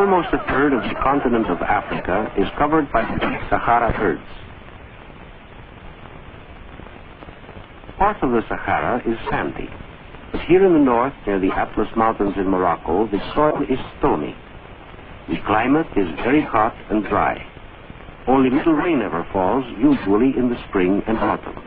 Almost a third of the continent of Africa is covered by the Sahara herds. Part of the Sahara is sandy, but here in the north, near the Atlas Mountains in Morocco, the soil is stony. The climate is very hot and dry. Only little rain ever falls, usually in the spring and autumn.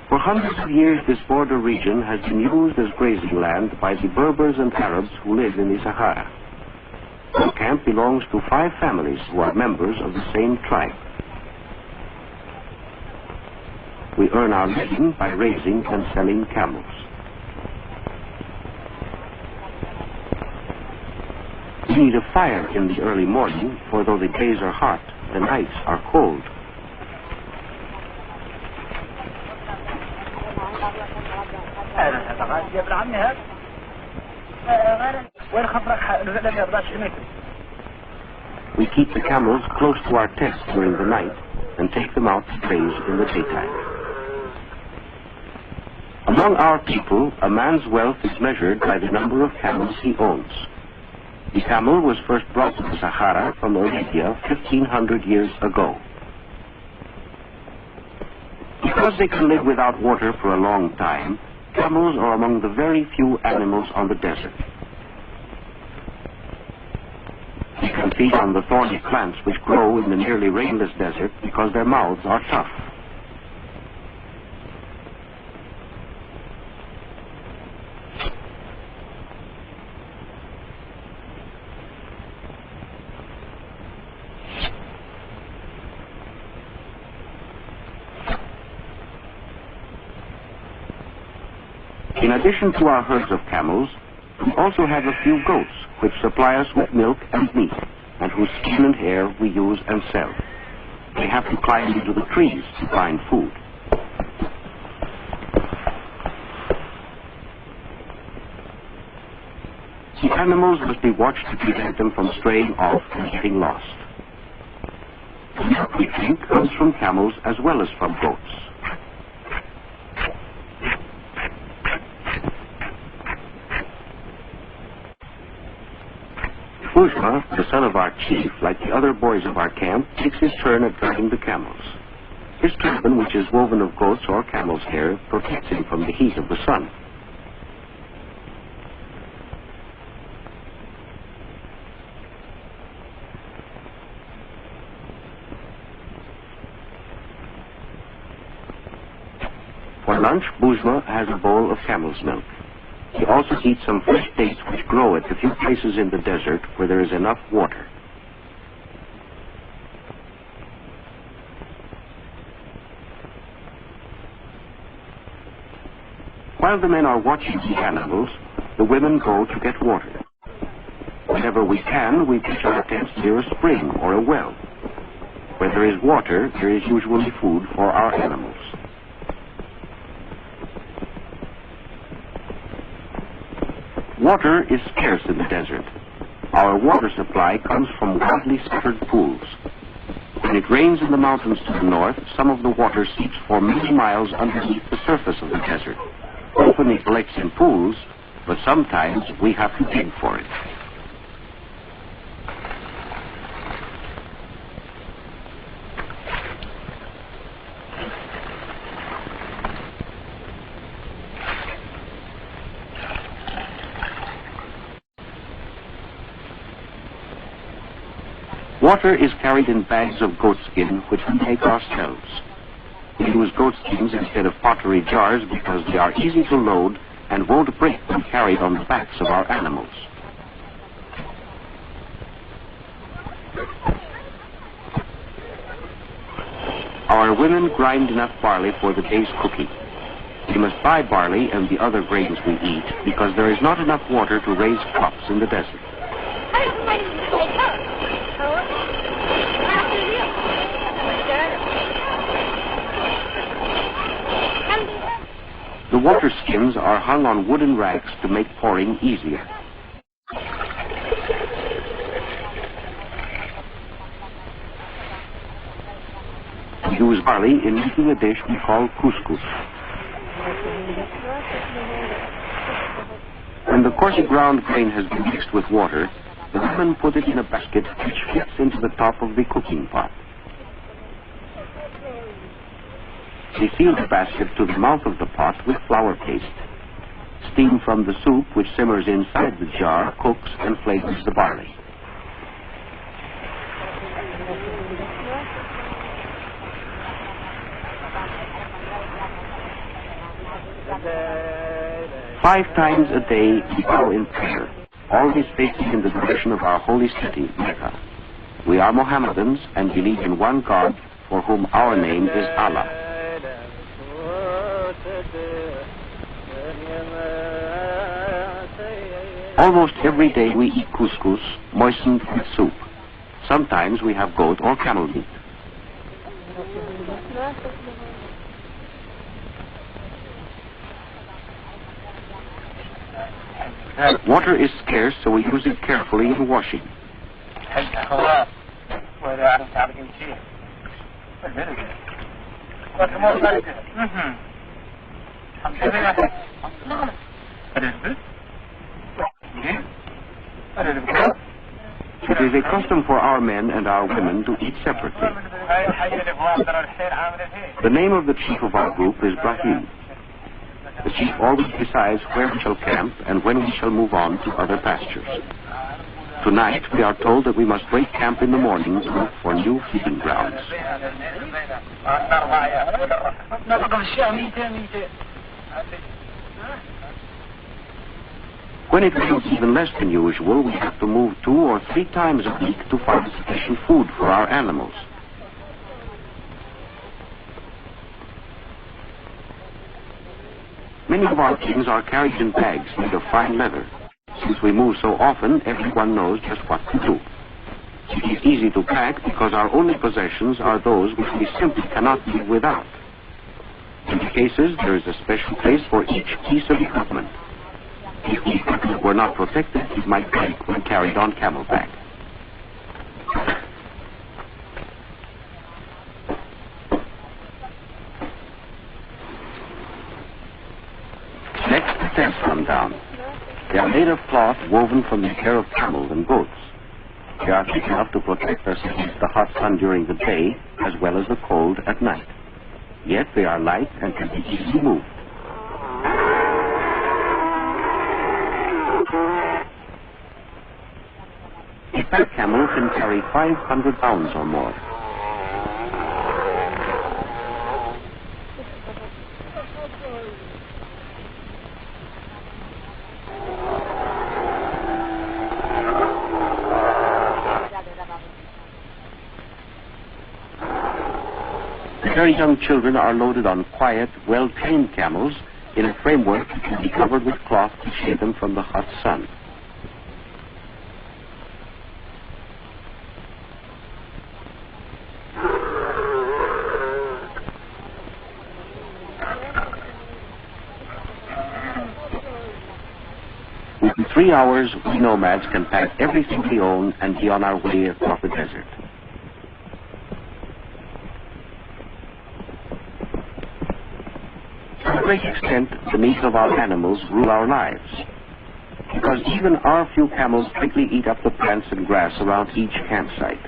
For hundreds of years, this border region has been used as grazing land by the Berbers and Arabs who live in the Sahara. The camp belongs to 5 families who are members of the same tribe. We earn our living by raising and selling camels. We need a fire in the early morning, for though the days are hot, the nights are cold. We keep the camels close to our tents during the night and take them out to graze in the daytime. Among our people, a man's wealth is measured by the number of camels he owns. The camel was first brought to the Sahara from Arabia 1,500 years ago. Because they can live without water for a long time, camels are among the very few animals on the desert. They can feed on the thorny plants which grow in the nearly rainless desert because their mouths are tough. In addition to our herds of camels, we also have a few goats which supply us with milk and meat, and whose skin and hair we use and sell. They have to climb into the trees to find food. The animals must be watched to prevent them from straying off and getting lost. The milk we drink comes from camels as well as from goats. Bujma, the son of our chief, like the other boys of our camp, takes his turn at guarding the camels. His turban, which is woven of goats or camel's hair, protects him from the heat of the sun. For lunch, Bujma has a bowl of camel's milk. He also eats some fresh dates which grow at a few places in the desert where there is enough water. While the men are watching the animals, the women go to get water. Whenever we can, we pitch our tents near a spring or a well. Where there is water, there is usually food for our animals. Water is scarce in the desert. Our water supply comes from widely scattered pools. When it rains in the mountains to the north, some of the water seeps for many miles underneath the surface of the desert. Often it collects in pools, but sometimes we have to dig for it. Water is carried in bags of goatskin, which we make ourselves. We use goatskins instead of pottery jars because they are easy to load and won't break when carried on the backs of our animals. Our women grind enough barley for the day's cooking. We must buy barley and the other grains we eat because there is not enough water to raise crops in the desert. The water skins are hung on wooden racks to make pouring easier. We use barley in making a dish we call couscous. When the coarsely ground grain has been mixed with water, The women put it in a basket which fits into the top of the cooking pot. They seal the basket to the mouth of the pot with flour paste. Steam from the soup, which simmers inside the jar, cooks and flavors the barley. Five times a day we bow in prayer, always facing in the direction of our holy city, Mecca. We are Mohammedans and believe in one God, for whom our name is Allah. Almost every day we eat couscous, moistened with soup. Sometimes we have goat or camel meat. Water is scarce, so we use it carefully in washing. It is a custom for our men and our women to eat separately. The name of the chief of our group is Brahim. The chief always decides where we shall camp and when we shall move on to other pastures. Tonight we are told that we must break camp in the morning to look for new feeding grounds. When it rains even less than usual, we have to move 2 or 3 times a week to find sufficient food for our animals. Many of our things are carried in bags made of fine leather. Since we move so often, everyone knows just what to do. It is easy to pack because our only possessions are those which we simply cannot live without. In the cases, there is a special place for each piece of equipment. If the equipment were not protected, it might break when carried on camelback. Next, the tents come down. They are made of cloth woven from the hair of camels and goats. They are thick enough to protect us against the hot sun during the day, as well as the cold at night. Yet they are light and can be easily moved. A fat camel can carry 500 pounds or more. Very young children are loaded on quiet, well-trained camels in a framework that can be covered with cloth to shade them from the hot sun. Within 3 hours, we nomads can pack everything we own and be on our way across the desert. To a great extent, the needs of our animals rule our lives, because even our few camels quickly eat up the plants and grass around each campsite.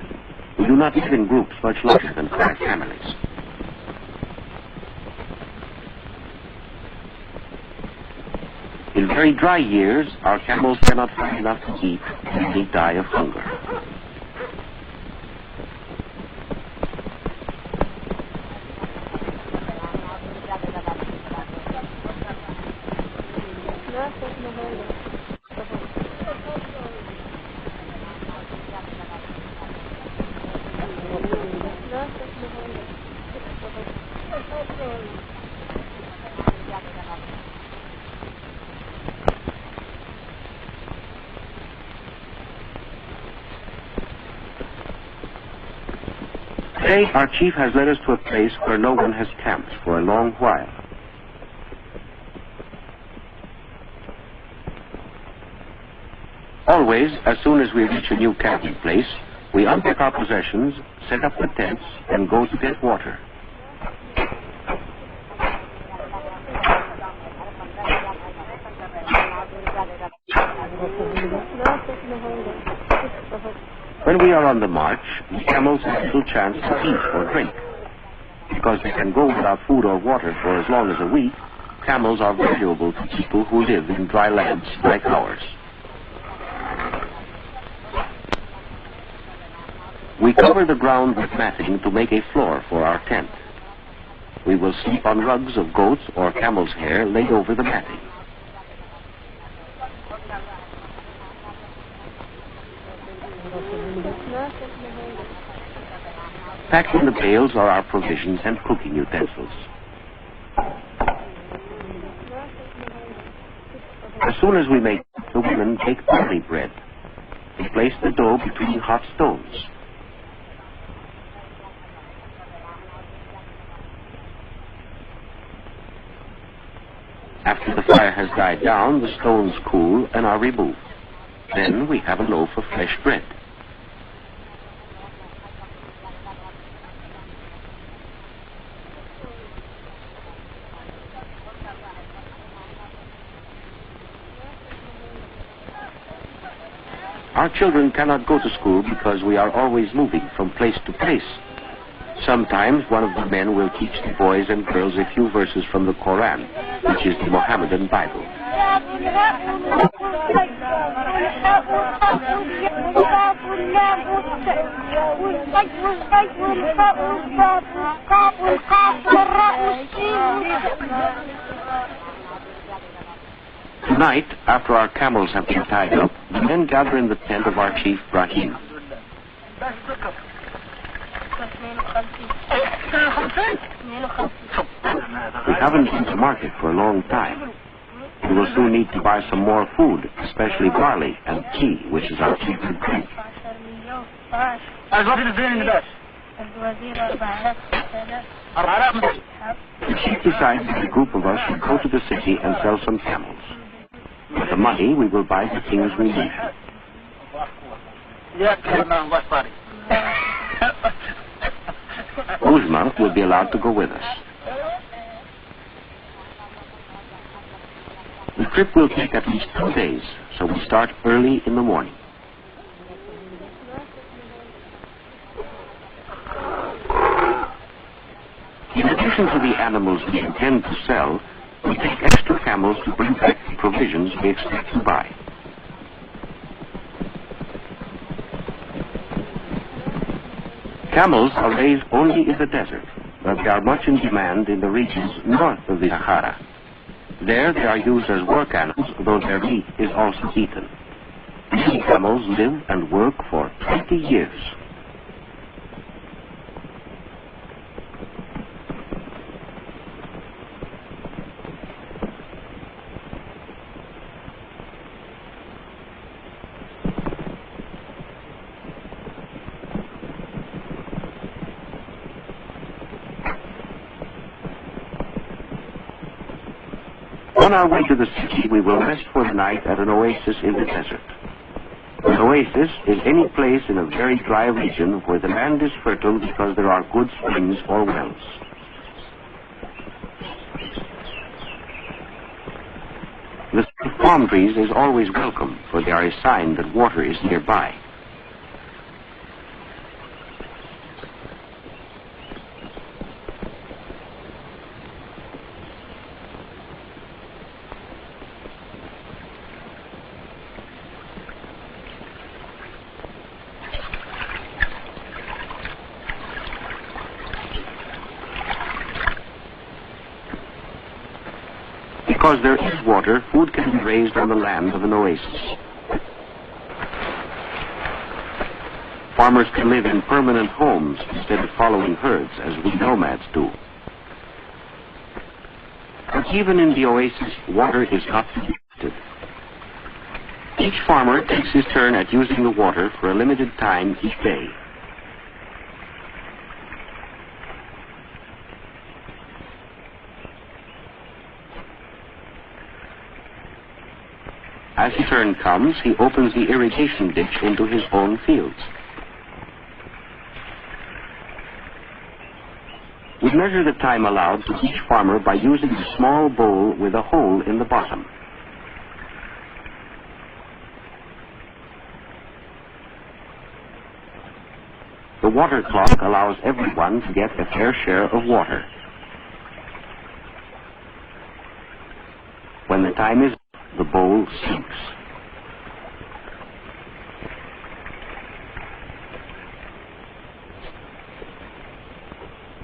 We do not live in groups much larger than 5 families. In very dry years, our camels cannot find enough to eat and they die of hunger. Today, our chief has led us to a place where no one has camped for a long while. Always, as soon as we reach a new camping place, we unpack our possessions, set up the tents, and go to get water. When we are on the march, the camels have little chance to eat or drink. Because they can go without food or water for as long as a week, camels are valuable to people who live in dry lands like ours. We cover the ground with matting to make a floor for our tent. We will sleep on rugs of goats or camel's hair laid over the matting. Packed in the bales are our provisions and cooking utensils. As soon as we make, the women bake barley bread. They place the dough between hot stones. After the fire has died down, the stones cool and are removed. Then we have a loaf of fresh bread. Our children cannot go to school because we are always moving from place to place. Sometimes one of the men will teach the boys and girls a few verses from the Quran, which is the Mohammedan Bible. Tonight, after our camels have been tied up, the men gather in the tent of our chief Brahim. We haven't been to market for a long time. We will soon need to buy some more food, especially barley and tea, which is our chief drink. The chief decides that a group of us should go to the city and sell some camels. With the money, we will buy the things we need. Uzma will be allowed to go with us. The trip will take at least 2 days, so we start early in the morning. In addition to the animals we intend to sell, we take extra camels to bring back the provisions we expect to buy. Camels are raised only in the desert, but they are much in demand in the regions north of the Sahara. There they are used as work animals, though their meat is also eaten. These camels live and work for 20 years. On our way to the city, we will rest for the night at an oasis in the desert. An oasis is any place in a very dry region where the land is fertile because there are good springs or wells. The smell of palm trees is always welcome, for they are a sign that water is nearby. Because there is water, food can be raised on the land of an oasis. Farmers can live in permanent homes instead of following herds, as we nomads do. But even in the oasis, water is not to be wasted. Each farmer takes his turn at using the water for a limited time each day. As his turn comes, he opens the irrigation ditch into his own fields. We measure the time allowed to each farmer by using a small bowl with a hole in the bottom. water clock allows everyone to get a fair share of water. When the time is up, the bowl sinks.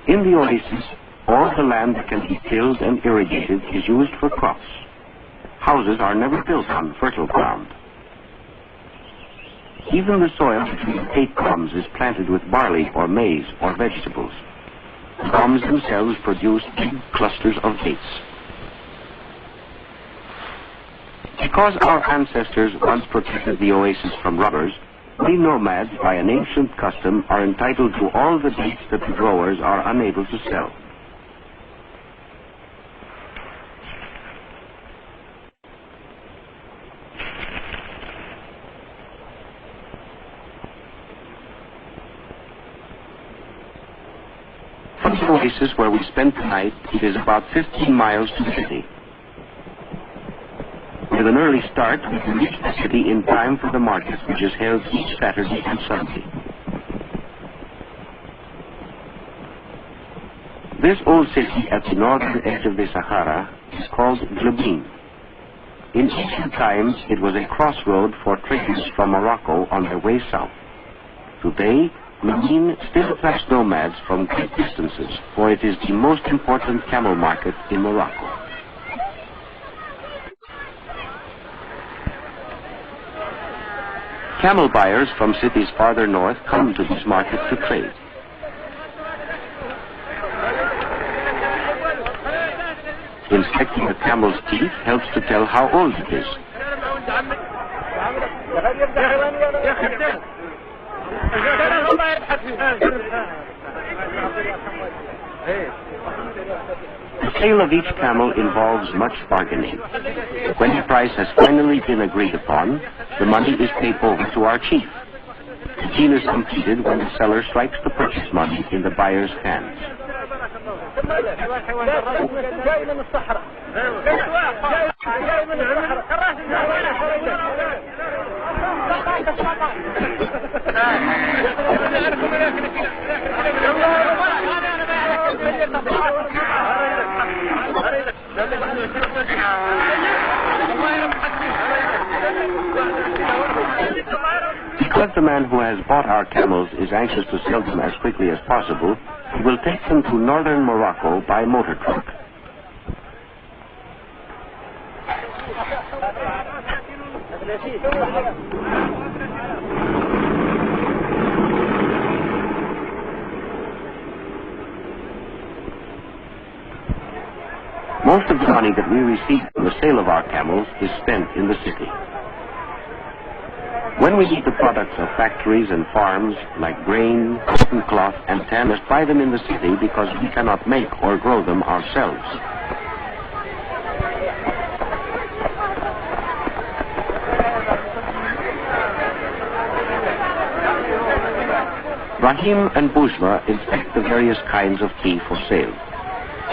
In the oasis, all the land that can be tilled and irrigated is used for crops. Houses are never built on fertile ground. Even the soil between the date palms is planted with barley or maize or vegetables. The palms themselves produce big clusters of dates. Because our ancestors once protected the oasis from robbers, we nomads, by an ancient custom, are entitled to all the dates that the growers are unable to sell. From the oasis where we spent the night, it is about 15 miles to the city. With an early start, we can reach the city in time for the market, which is held each Saturday and Sunday. This old city at the northern edge of the Sahara is called Qdima. In ancient times, it was a crossroad for traders from Morocco on their way south. Today, Qdima still attracts nomads from great distances, for it is the most important camel market in Morocco. Camel buyers from cities farther north come to this market to trade. Inspecting a camel's teeth helps to tell how old it is. The sale of each camel involves much bargaining. When the price has finally been agreed upon, the money is paid over to our chief. The deal is completed when the seller strikes the purchase money in the buyer's hands. Because the man who has bought our camels is anxious to sell them as quickly as possible, he will take them to northern Morocco by motor truck. Most of the money that we receive from the sale of our camels is spent in the city. When we need the products of factories and farms, like grain, cotton cloth, and tan, we must buy them in the city because we cannot make or grow them ourselves. Rahim and Boujma inspect the various kinds of tea for sale.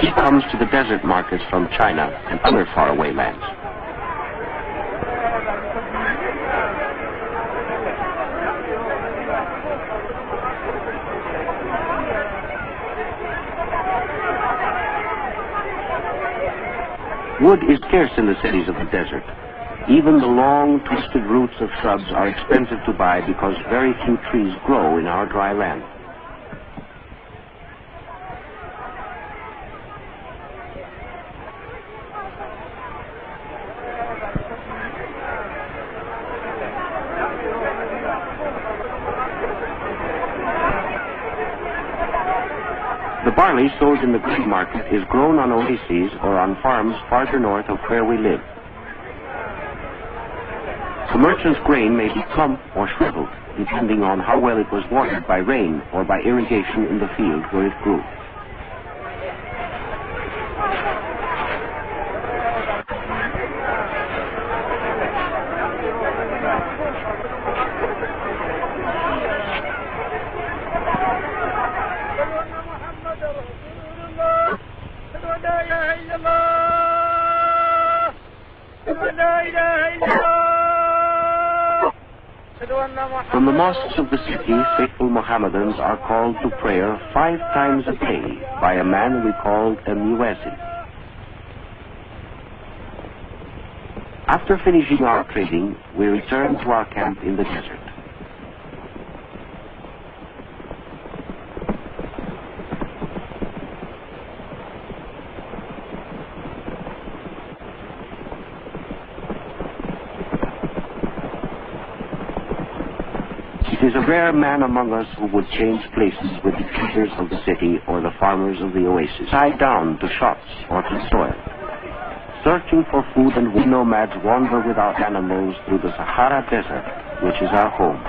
Tea comes to the desert markets from China and other faraway lands. Wood is scarce in the cities of the desert. Even the long, twisted roots of shrubs are expensive to buy because very few trees grow in our dry land. The barley sold in the grain market is grown on oases or on farms farther north of where we live. The merchant's grain may be plump or shriveled, depending on how well it was watered by rain or by irrigation in the field where it grew. From the mosques of the city, faithful Mohammedans are called to prayer 5 times a day by a man we call a muezzin. After finishing our trading, we return to our camp in the desert. It is a rare man among us who would change places with the traders of the city or the farmers of the oasis, tied down to shops or to soil. Searching for food, and we nomads wander with our animals through the Sahara Desert, which is our home.